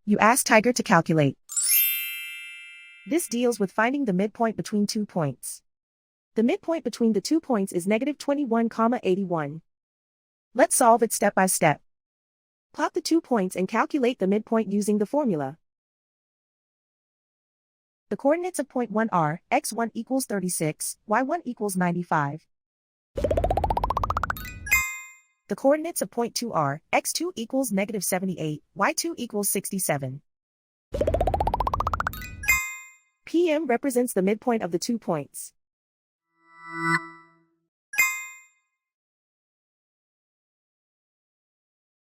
You ask Tiger to calculate. This deals with finding the midpoint between 2 points. The midpoint between the 2 points is -21,81. Let's solve it step by step. Plot the 2 points and calculate the midpoint using the formula. The coordinates of point 1 are, x1 equals 36, y1 equals 95. The coordinates of point 2 are, x2 equals -78, y2 equals 67. PM represents the midpoint of the 2 points.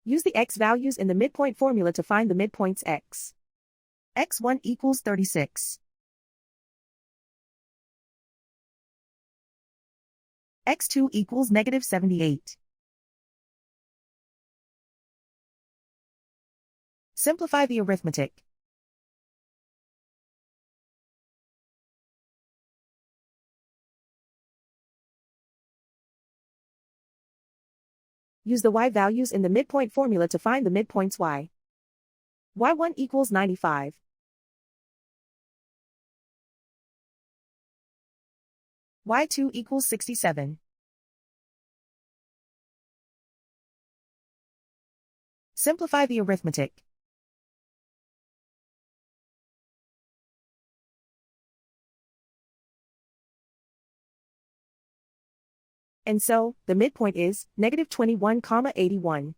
Use the x values in the midpoint formula to find the midpoints x. x1 equals 36. x2 equals -78. Simplify the arithmetic. Use the y values in the midpoint formula to find the midpoints y. y1 equals 95. y2 equals 67. Simplify the arithmetic. And so, the midpoint is -21,81.